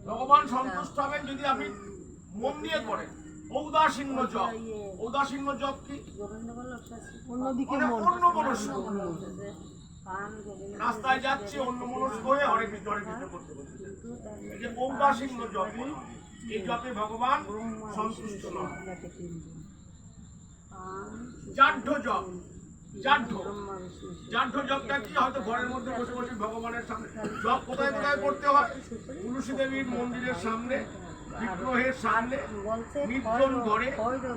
ভগবান সন্তুষ্ট হবেন যদি আপনি মন দিয়ে করেন। ঔদাসীন্য জপ, ঔদাসীন্য জপ কি? অন্যদিকে অন্য মনস্ক, রাস্তায় যাচ্ছি অন্য মনস্ক হয়ে হরে কৃষ্ণ করতে করতে, এই যে ঔদাসীন্য জপ, এই জপে ভগবান সন্তুষ্ট নন। জাঢ্য জপ, জাঢ্য জপটা কি? হয়তো ঘরের মধ্যে বসে বসে ভগবানের সামনে জপ কোথায় কোথায় করতে হয়? তুলসী দেবীর মন্দিরের সামনে, বিগ্রহের সামনে, নির্জন ঘরে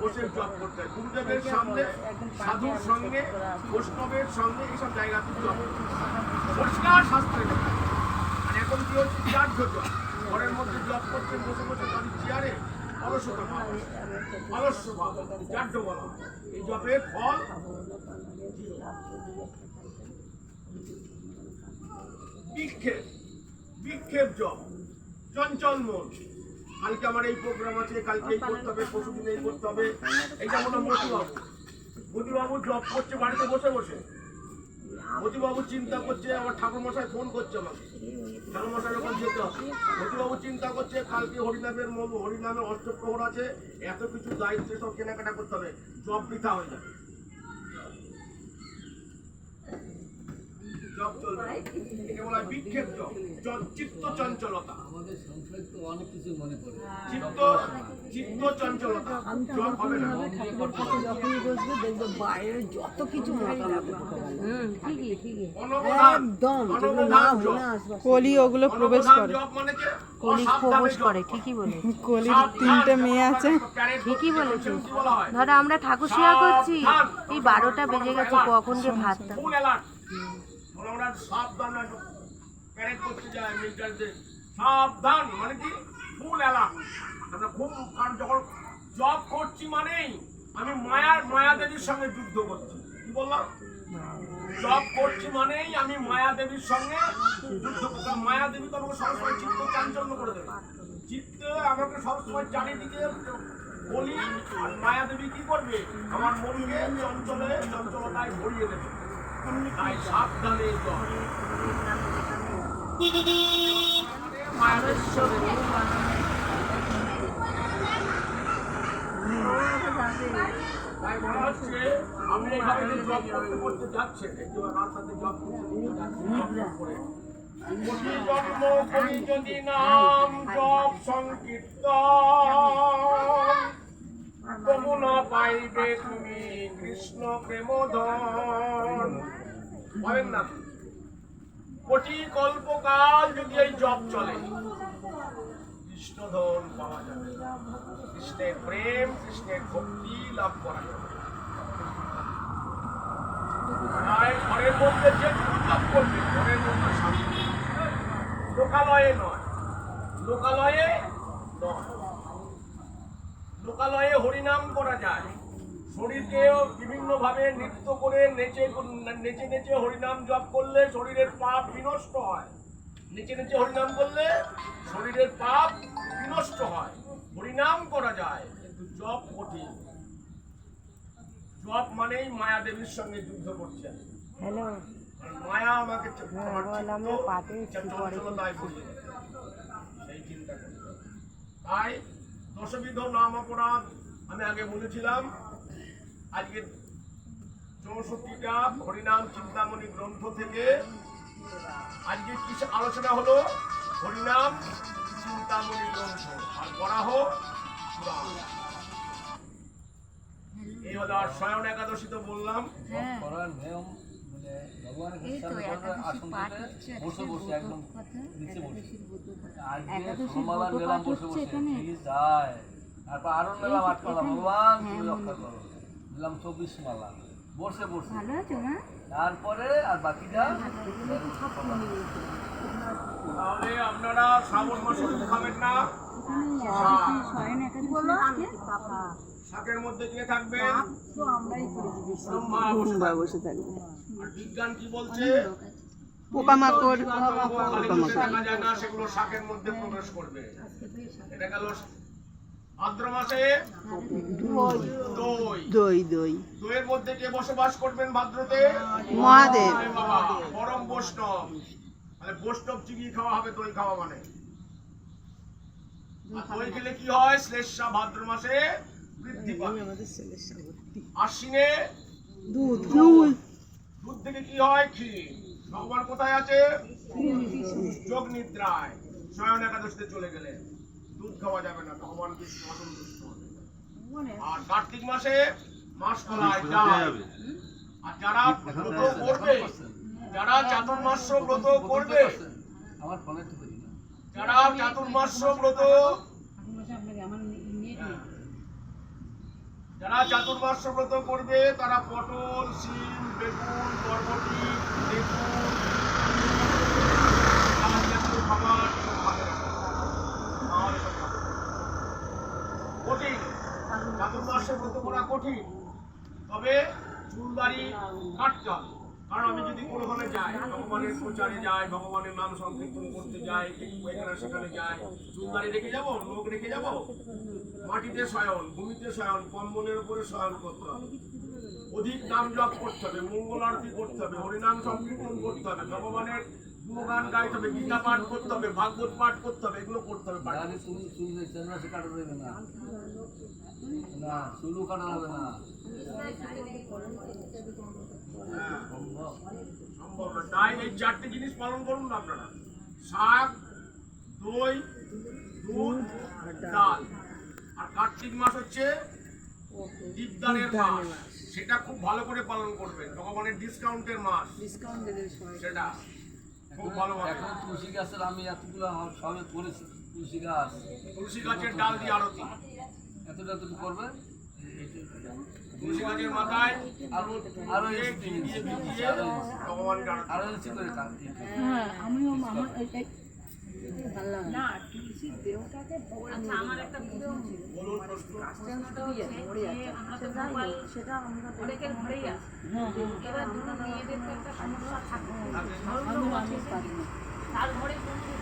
বসে জপ করতে হয়। গুরুদেবের সামনে, সাধুর সঙ্গে, বৈষ্ণবের সঙ্গে, এইসব জায়গাতে জপ পরিষ্কার শাস্ত্রে। আর এখন কি হচ্ছে? জাঢ্য জপ, ঘরের মধ্যে জপ করছেন বসে বসে তাদের চেয়ারে, অলসতা ভাব, অলস্য ভাব, জাঢ্য বলা। এই জপের ফল বিক্ষেপ, বিক্ষেপ জপ, চঞ্চল মন। কালকে আমার এই প্রোগ্রাম আছে, কালকে এই করতে হবে, পরশুদিন এই করতে হবে। এইটা হলো মতিবাবু। মতিবাবু জপ করছে বাড়িতে বসে বসে। মতিবাবু চিন্তা করছে, আমার ঠাকুরমশাই ফোন করছে আমাকে, ঠাকুরমশাই যখন যেতে হবে। মতিবাবু চিন্তা করছে কালকে হরিনামের হরিনামের অষ্টপ্রহর আছে, এত কিছু দায়িত্ব সব কেনাকাটা করতে হবে, জব বৃথা হয়ে যাবে। জব চলবে, একে বলা হয় বিক্ষেপ জব, চিত্ত চঞ্চলতা। আমাদের সংসার তো অনেক কিছু মনে পড়ে, চিত্ত চঞ্চলতা জব হবে না। যখনই বসবে দেখবে বাইরে যত কিছু মাথা লাগবে। একদম কলি ওগুলো প্রবেশ করে, কলি প্রবেশ করে, ঠিকই বলে। কলির 3টে মেয়ে আছে। ঠিকই বলেছে। ধরো আমরা ঠাকুর সেবা করছি, এই 12টা বেজে গেছে, কখন যে ভাতটা। আমরা সাবধান প্যারেড করতে যাই মিলিটারিতে, সাবধান মানে কি? ফুল অ্যালার্ট। আমরা খুব, কারণ যখন জব করছি মানেই আমি মায়া দেবীর সঙ্গে যুদ্ধ করছি। কি বললাম? জব করছি মানেই আমি মায়া দেবীর সঙ্গে যুদ্ধ করছি। মায়া দেবী তো আমাকে সবসময় চিত্ত চাঞ্চল্য করে দেবে, চিত্তে আমাকে সবসময় চারিদিকে বলি। আর মায়া দেবী কি করবে? আমার মনকে চঞ্চলতায় ভরিয়ে দেবে। তাই সাবধানে জব। তাই মনে হচ্ছে আপনি এখানে যে জব করতে করতে যাচ্ছেন, একটু রাস্তাতে জব করে কোটি জন্ম করি যদি নাম জপ সংকীর্তন, তবু না পাইবে তুমি কৃষ্ণ প্রেমধন। বলেন না, কোটি কল্পকাল যদি এই জপ চলে, কৃষ্ণধন পাওয়া যাবে, কৃষ্ণের প্রেম, কৃষ্ণের ভক্তি লাভ করা যাবে। তাই ঘরের মধ্যে যে জপ করবে, ঘরের মধ্যে শান্তি, লোকালয়ে নয়, লোকালয়ে নয়। লোকালয়ে হরিনাম করা যায়, শরীরকেও বিভিন্নভাবে নৃত্য করে নেচে নেচে হরিনাম জপ করলে শরীরের পাপ বিনষ্ট হয়। নেচে নেচে হরিনাম করলে শরীরের পাপ বিনষ্ট হয়। হরিনাম করা যায়, কিন্তু জপ কঠিন। জপ মানেই মায়া দেবীর সঙ্গে যুদ্ধ করছেন। মায়া আমাকে চঞ্চলতায় ভরিয়ে দেয়, সেই চিন্তা করতে। তাই দশবিধ নাম অপরাধ আমি আগে বলেছিলাম। আজকে 64টা হরিনাম চিন্তামণি গ্রন্থ থেকে আজকে কি আলোচনা হলো? হরিনাম চিন্তামণি গ্রন্থ আর বরাহ পুরাণ। এই হলো। আর শয়ন একাদশী তো বললাম, করার নিয়ম মানে ভগবানের সামনে আসন থেকে বসে বসে একদম নিচে বসে। আজকে সোমালা নিলাম বসে বসে, ঠিক যায়। তারপর আরো নিলাম 8 মালা, ভগবান তুমি রক্ষা করো, নিলাম 24 মালা বসে বসে। তারপরে আর বাকিটা তাহলে আপনারা শ্রাবণ মাসে খাবেন না। শাকের মধ্যে দিয়ে থাকবেন, ব্রহ্মা বসে থাকবে। আর বিজ্ঞান কি বলছে? পোকামাকড় দেখা যায় না, সেগুলো শাকের মধ্যে প্রবেশ করবে। এটা গেল ভাদ্র মাসে দই। দই দই দইয়ের মধ্যে কে বসবাস করবেন ভাদ্রতে? মহাদেব। বাবা পরম বৈষ্ণব। মানে বৈষ্ণব চিবিয়ে খাওয়া হবে দই খাওয়া মানে। আর দই খেলে কি হয়? শ্লেষ্মা ভাদ্র মাসে বৃদ্ধি পায়। আমাদের ছেলের সাগরটি আশ্বিনে দুধ দুধ দুধ থেকে কি হয়? ক্ষীর। ভগবান কোথায় আছে? যোগ নিদ্রায়, শয়ন একাদশীতে চলে গেলে দুধ খাওয়া যাবে না, ভগবান বিষ্ণু অসন্তুষ্ট হবে। আর কার্তিক মাসে মাস কলায় ডাল। আর যারা ব্রত করবে, যারা চাতুর্মাস্য ব্রত করবে, আমার ফোনে তো করি না। যারা চাতুর্মাস্য ব্রত যারা চাতুর্মাস্য ব্রত করবে তারা পটল, শিম, বেগুন, বরবটি, লেবু জাতীয় খাবার সব ভালো রাখবে। তাহলে সব ভালো। কঠিন, চাতুর্মাস্য ব্রত করা কঠিন, তবে চুলদাড়ি কাটতে হবে। কারণ আমি যদি কোনোখানে যাই, ভগবানের প্রচারে যাই, ভগবানের নাম সংকীর্তন করতে যাই, এখানে সেখানে যাই, চুলদাড়ি রেখে যাবো, লোক রেখে যাবো? মাটিতে শয়ন, ভূমিতে শয়ন, কম্বলের উপরে শয়ন করতে হবে। অধিক নাম জপ করতে হবে, মঙ্গল আরতি করতে হবে, হরিনাম সংকীর্তন করতে হবে, ভগবানের গুণগান গাইতে হবে, গীতা পাঠ করতে হবে, ভাগবত পাঠ করতে হবে, এগুলো করতে হবে। আরে তুমি চুল সে কাটা যাবে না, না চুলও কাটা যাবে না, সম্ভব না। তাই এই চারটি জিনিস পালন করুন না আপনারা: শাক, দই, দুধ, ডাল। আর কার্তিক মাস হচ্ছে দীপদানের মাস, সেটা খুব ভালো করে পালন করবেন। ভগবানের ডিসকাউন্টের মাস, ডিসকাউন্ট দেবে সবাই। সেটা খুব ভালোভাবে। এখন তুলসী গাছের আমি এতগুলো সবে করেছি, তুলসী গাছ তুলসী গাছের ডাল দিয়ে আরতি, এতটা এতটুকু করবে, তুলসী গাছের মাথায় আরো আরো ঘি দিয়ে ভিজিয়ে ভগবানকে আরতি। আরো বেশি করে হ্যাঁ, আমিও আমার ভালো লাগে না তুলসীর দেহটাকে আচ্ছা আমার একটা ভিডিও ছিল বলুন প্রশ্ন। সেটা আমরা অনেকের ঘরেই আছে। এবার দুটো মেয়েদের তো একটা সমস্যা থাকে, তার ঘরে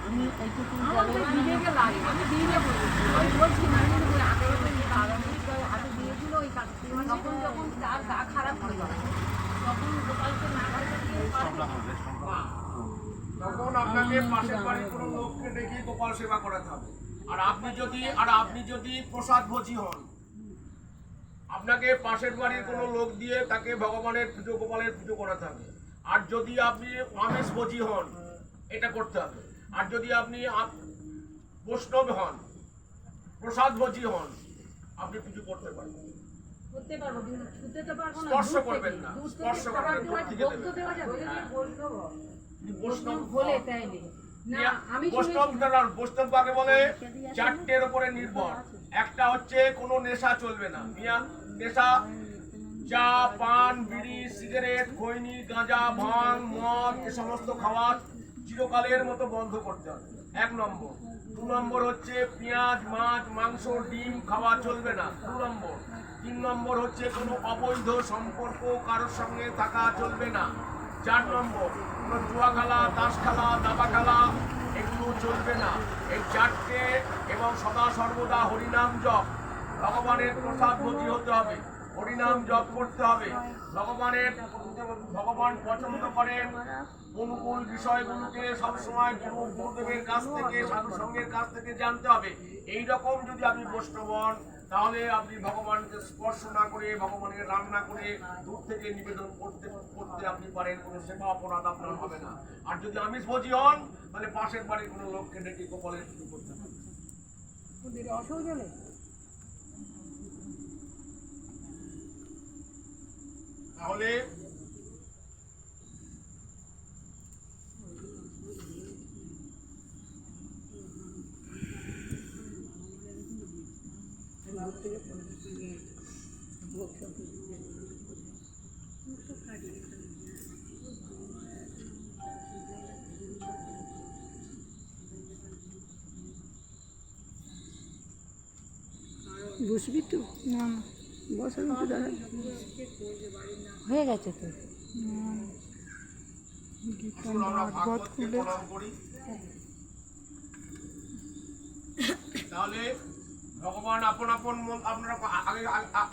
আমি এইটুকু দিদিকে লাগে, আমি দিদিকে বলছি না, ওই আগে হাতে দিয়েছিল ওই কাছে, তখন যখন তার গা খারাপ হয়ে যাবে তখন গোপালকে না ঘরে দিয়ে তখন আপনাকে পাশের বাড়ির কোনো লোককে ডেকে গোপাল সেবা করাতে হবে। আর আপনি যদি প্রসাদ ভোজি হন, আপনাকে পাশের বাড়ির কোনো লোক দিয়ে তাকে ভগবানের পুজো, গোপালের পুজো করাতে হবে। আর যদি আপনি আমিষ ভোজি হন, এটা করতে হবে। আর যদি আপনি বৈষ্ণব হন, প্রসাদ ভোজি হন, আপনি পুজো করতে পারবেন। করতে পারবো কিন্তু ছুতে তো পারবো না, স্পর্শ করবেন না, স্পর্শ করবেন না, দূর থেকে ভক্ত দেওয়া যাবে না, বৈষ্ণব বলে তাই না আমি বৈষ্ণব কাকে বলে? চারটের উপরে নির্ভর। একটা হচ্ছে কোনো নেশা চলবে না, নেশা চা, পান, বিড়ি, সিগারেট, খৈনি, গাঁজা, ভাং, মদ, এ সমস্ত খাওয়া চিরকালের মতো বন্ধ করতে হবে, 1 নম্বর। 2 নম্বর হচ্ছে পেঁয়াজ, মাছ, মাংস, ডিম খাওয়া চলবে না, 2 নম্বর। 3 নম্বর হচ্ছে কোনো অবৈধ সম্পর্ক কারোর সঙ্গে থাকা চলবে না, 4 নম্বর। কোনো জুয়া খেলা, তাস খেলা, দাবা খেলা এগুলো চলবে না। এই 4টে, এবং সদা সর্বদা হরিনাম জপ, ভগবানের প্রসাদ ভোজি হতে হবে, হরিনাম জপ করতে হবে। ভগবান পছন্দ করেন অনুকূল বিষয়গুলোকে সবসময় গুরুদেবের কাছ থেকে, সাধু সঙ্গের কাছ থেকে জানতে হবে। এইরকম যদি আপনি বৈষ্ণব হন, তাহলে আপনি ভগবানকে স্পর্শ না করে, ভগবানের রান্না করে দূর থেকে নিবেদন করতে আপনি পারেন, কোনো সেবা অপরাধ আপনার হবে না। আর যদি আমিষ ভোজি হন, তাহলে পাশের বাড়ির কোনো লোককে ডেকে গোপালের পুজো করতে হবে। তাহলে বসবি তো না না বসাবি তো দাদা হয়ে গেছে তো। আসুন আমরা ভাগবতকে প্রণাম করি। তাহলে ভগবান আপনারা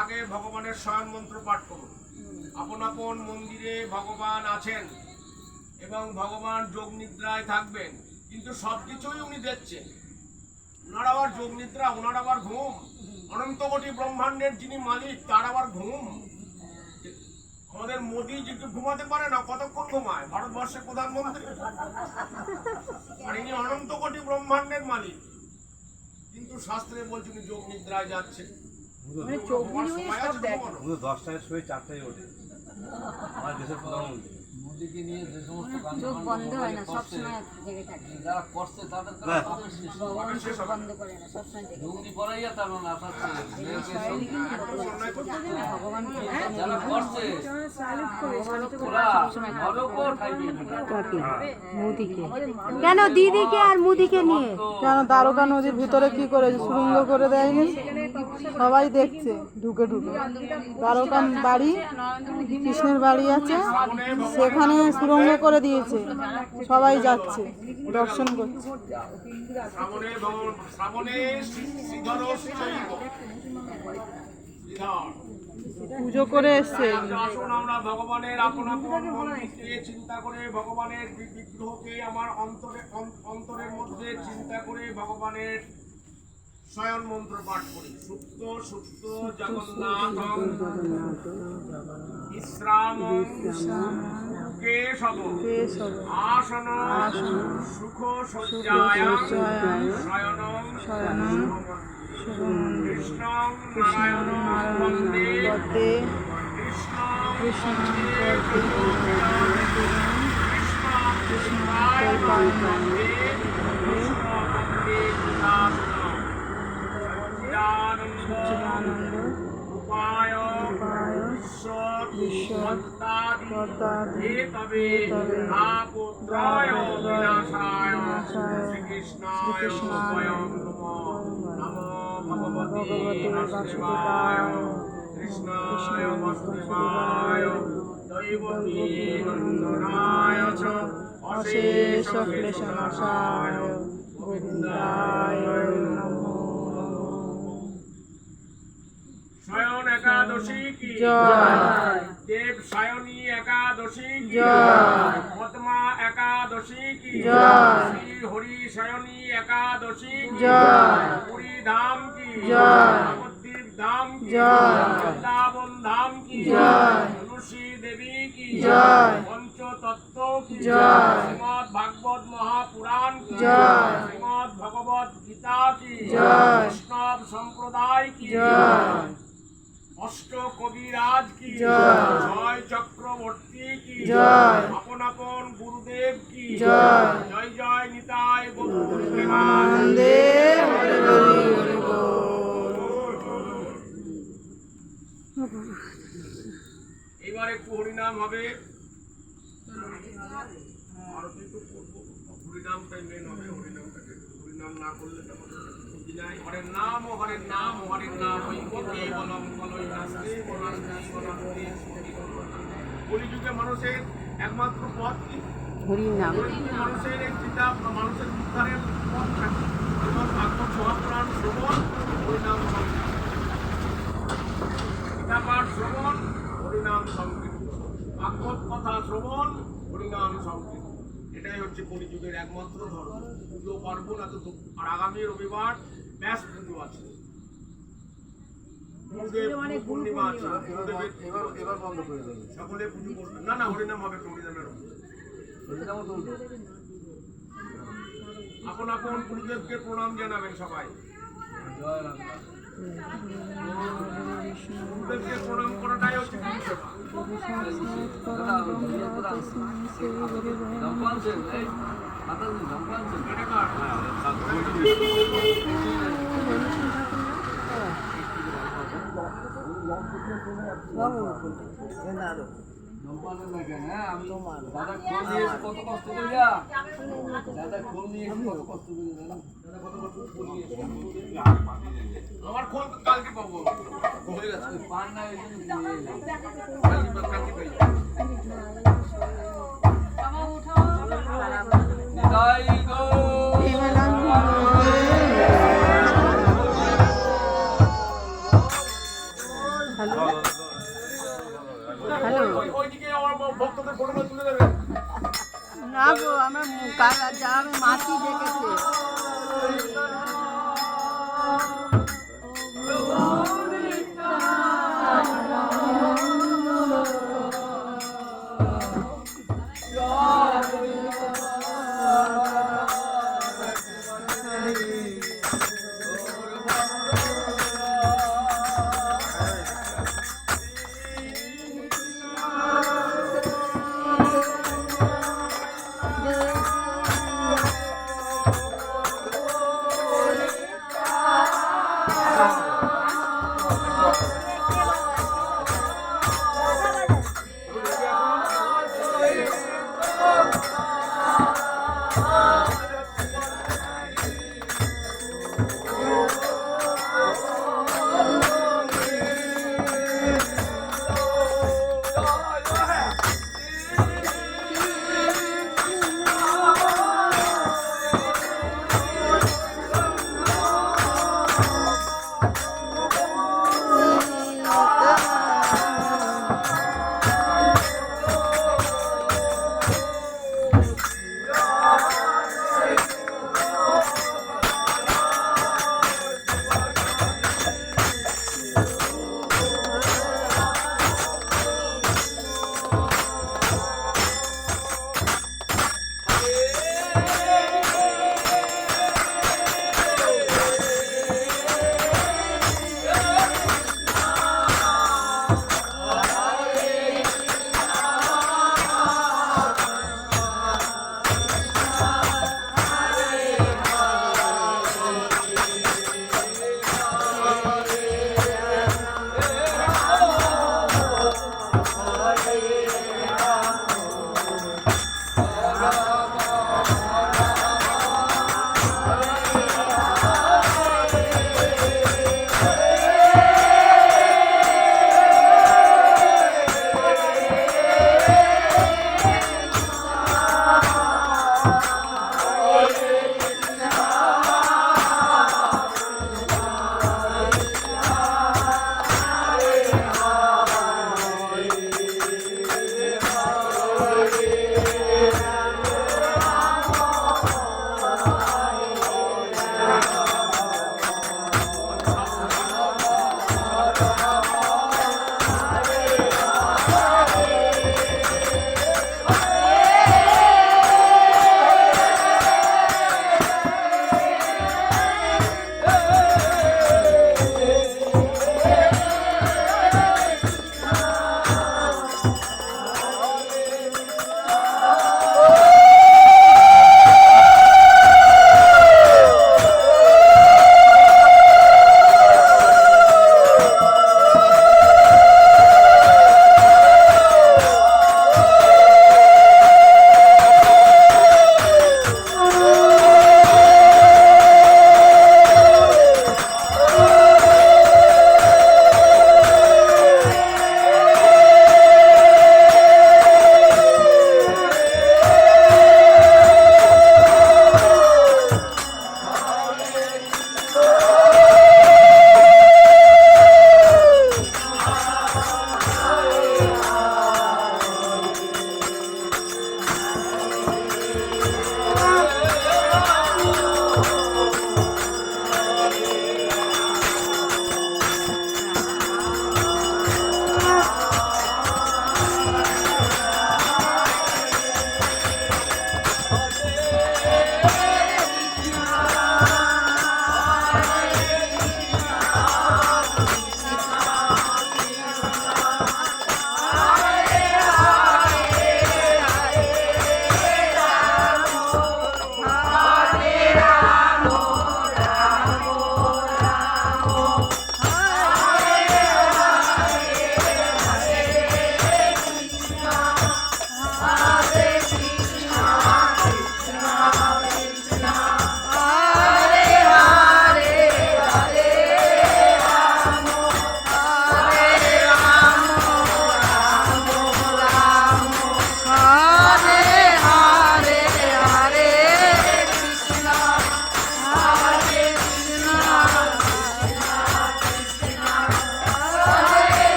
আগে ভগবানের স্বয়ং মন্ত্র পাঠ করুন। আপন আপন মন্দিরে ভগবান আছেন এবং ভগবান যোগ নিদ্রায় থাকবেন, কিন্তু সবকিছুই উনি দেখছেন। ওনার আবার যোগ নিদ্রা, ওনার আবার ঘুম। অনন্ত কোটি ব্রহ্মাণ্ডের যিনি মালিক তার আবার ঘুম। আমাদের মোদি যে ঘুমাতে পারে না, কতক্ষণ ঘুমায় ভারতবর্ষের প্রধানমন্ত্রী, আর ইনি অনন্ত কোটি ব্রহ্মাণ্ডের মালিক, কিন্তু শাস্ত্রে বলছেন যোগ নিদ্রায় যাচ্ছে। মানে চোখ বুলিয়ে সব দেখে। 10টায় শুয়ে 4টায় ওঠে আমার দেশের প্রধানমন্ত্রী। মোদিকে নিয়ে যে সমস্ত চোখ বন্ধ হয় না, সবসময় জেগে থাকে। যারা করছে তাদের চোখ বন্ধ করে না, সবসময় জেগে থাকে। দুর্নীতি পড়াইয়া তার মানে আসার ভগবান যারা করছে ওরা ভালোকেও ঠাইবে মুদিকে কেন দিদিকে আর মুদিকে নিয়ে কেন দ্বারকা নদীর ভিতরে কি করে সুরঙ্গ করে দেয়নি? সবাই দেখছে ঢুকে ঢুকে। দ্বারকা বাড়ি, কৃষ্ণের বাড়ি আছে, সেখানে সুরঙ্গ করে দিয়েছে, সবাই যাচ্ছে দর্শন করছে। পুজো করে এসছে। আসুন আমরা ভগবানের আপন আপন মন্দিরকে চিন্তা করে, ভগবানের বিগ্রহকে আমার অন্তরের মধ্যে চিন্তা করে ভগবানের শয়ন মন্ত্র পাঠ করি। সুপ্ত সুপ্ত জগন্নাথং বিশ্রামং কেশব আসন সুখ শয্যায়াং শয়নং কৃষ্ণং নারায়ণং বন্দে কৃষ্ণ ভগবতে বাসুদেবায় কৃষ্ণায় বাসুদেবায় দৈবকী নন্দনায় চ অশেষ ক্লেশনাশায় গোবিন্দায় নমো। শয়ন একাদশী কি জয়, দেব সায়নী একাদশী কি জয়, পদ্মা একাদশী কি জয়, শ্রী হরি সায়নী একাদশী কি জয়, পুরী ধাম কি জয়, নবদ্বীপ ধাম কি জয়, বৃন্দাবন ধাম কি জয়, তুলসী দেবী কি জয়, পঞ্চতত্ত্ব কি জয়, শ্রীমদ্ ভাগবত মহাপুরাণ কি জয়, শ্রীমদ্ ভগবত গীতা কি জয়, বৈষ্ণব সম্প্রদায় কি জয়, অষ্ট কবিরাজ কি জয়, জয় চক্রবর্তী কি জয়, আপন আপন গুরুদেব কি জয়, জয় জয় নিতাই গৌর প্রেমানন্দে। এবার একটু হরিনাম হবে, আরতি তো করবো, হরিনামটাই মেন হবে। হরিনামটাকে হরিনাম না করলে তেমন ক্ষতি নাই। হরের নাম ও হরের নাম ও হরের নাম ওই কেবলম বলই নাস্তি বনাস্তি বনাস্তি স্মৃতি কল্পনা। কলিযুগে মানুষের একমাত্র পথ কি হরিনাম। কলিযুগে মানুষের এই চিন্তা, মানুষের উদ্ধারের পথ থাকে এবং ভাগবত মহাপুরাণ শ্রবণ, হরিনাম সংকীর্তন, গীতা পাঠ শ্রবণ, হরিনাম সংকীর্তন, ভাগবত কথা শ্রবণ, হরিনাম সংকীর্তন। এটাই হচ্ছে কলিযুগের একমাত্র ধর্ম। পুজো পার্বণ এত, আর আগামী রবিবার ব্যাস পুজো আছে, পূর্ণিমা আছে, এবার বন্ধ করে দেবে। সকলে পুজো করবে। না না, হরিনাম হবে, হরিনামের আপন আপন গুরুদেবকে প্রণাম জানাবেন সবাই। জয় রাম। গুরুদেবকে প্রণাম করাটাই হচ্ছে গুরু সেবা। এটা কার? আমি দাদা খোল নিয়েছি কত কষ্ট করিয়া, দাদা খোল নিয়েছি কত কষ্ট করিয়া, আমার খোল কালকে পাবো, হয়ে গেছে। পান না এই জন্য কালকে পাই। জয় গো। হ্যালো, ওইদিকে আমার ভক্তদের ফটোটা তুলে দেবেন। না গো, আমার কাল যা আমি মাছি দেখেছে।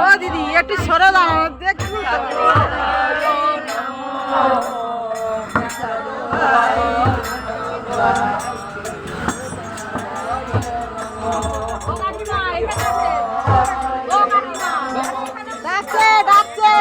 ও দিদি একটু সরে দাঁড়াও দেখছি ডাকছে ডাকছে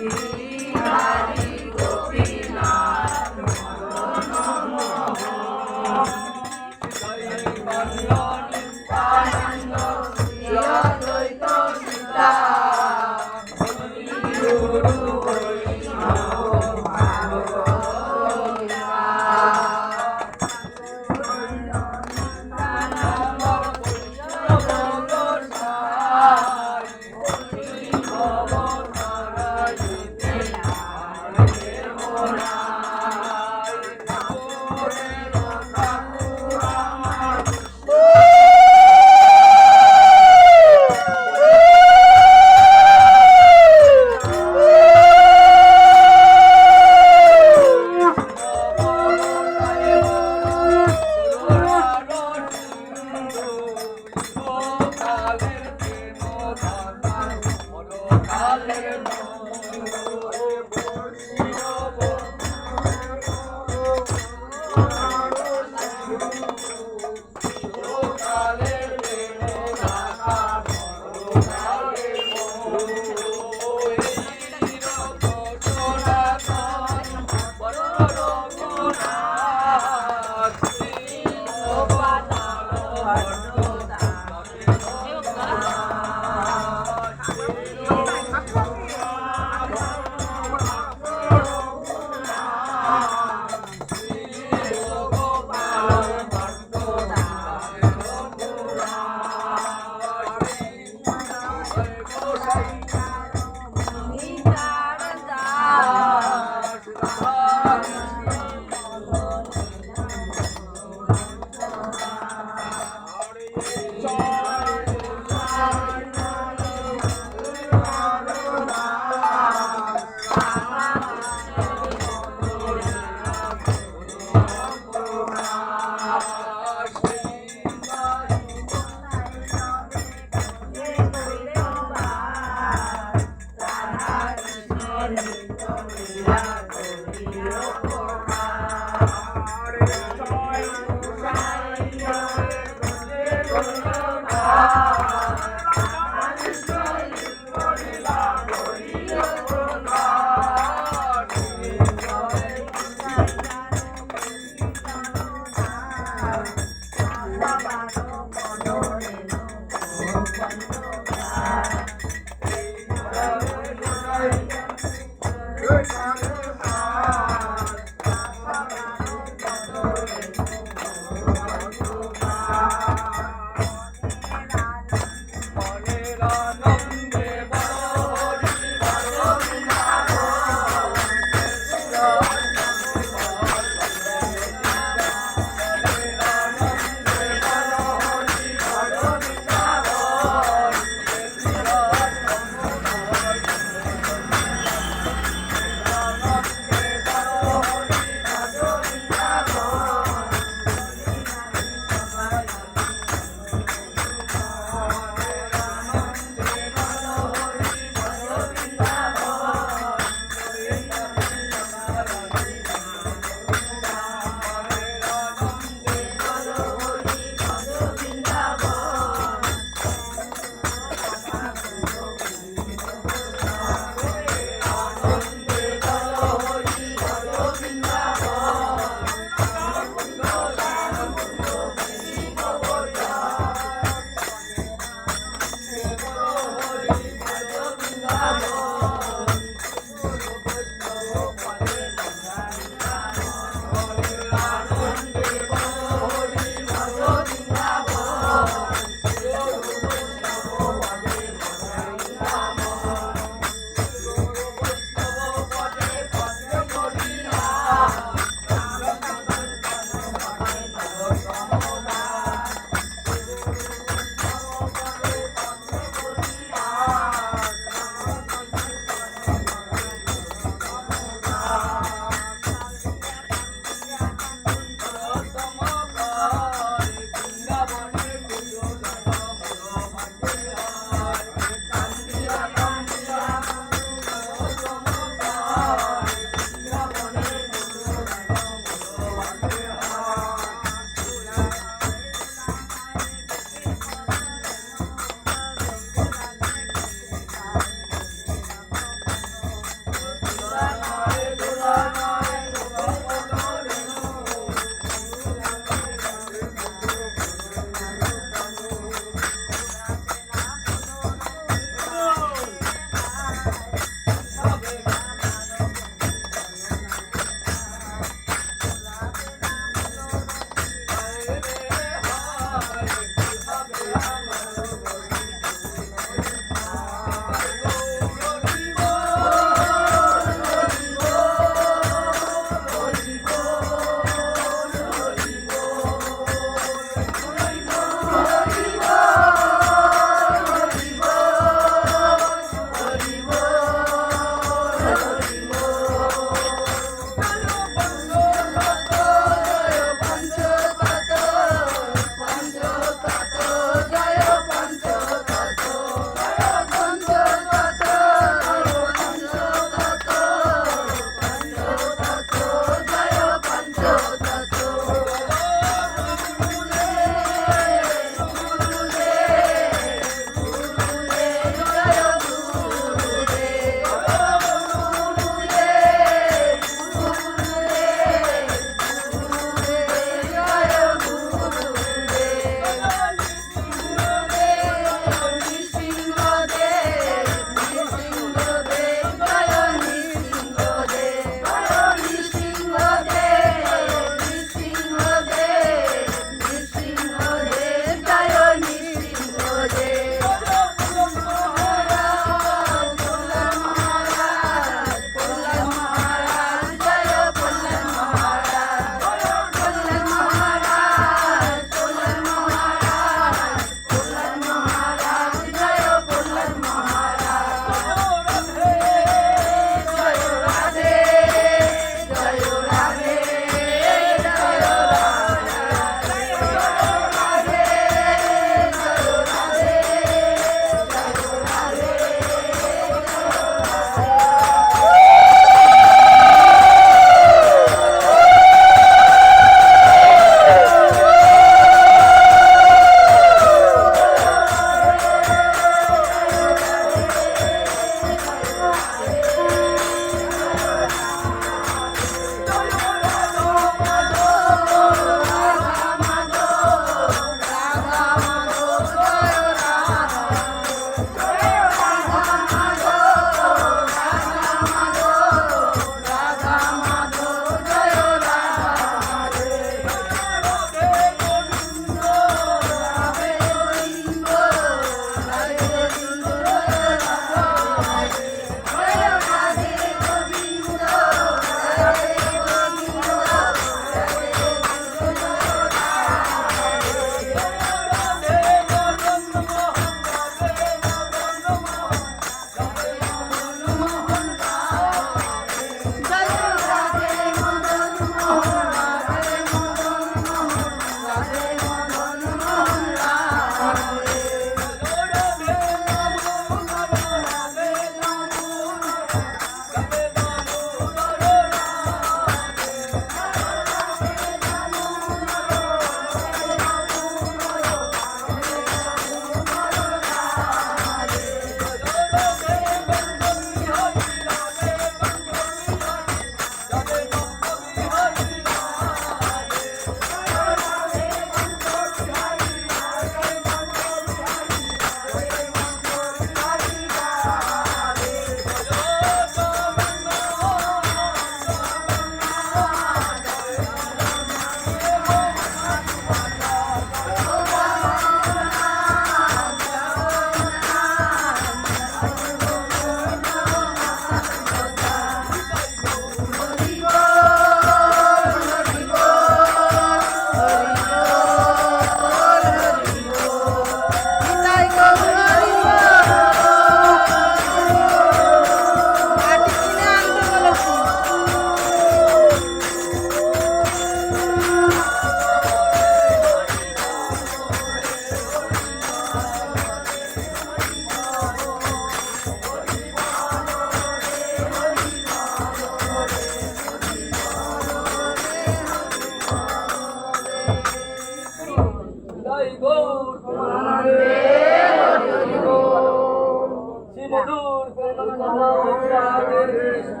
রাধে কৃষ্ণ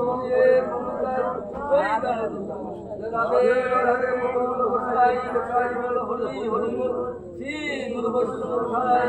মনে মমতার জয় রাধে রাধে বল গোসাই গোসাই বল হরি হরি বল শ্রী গুরু বৈষ্ণব গোসাই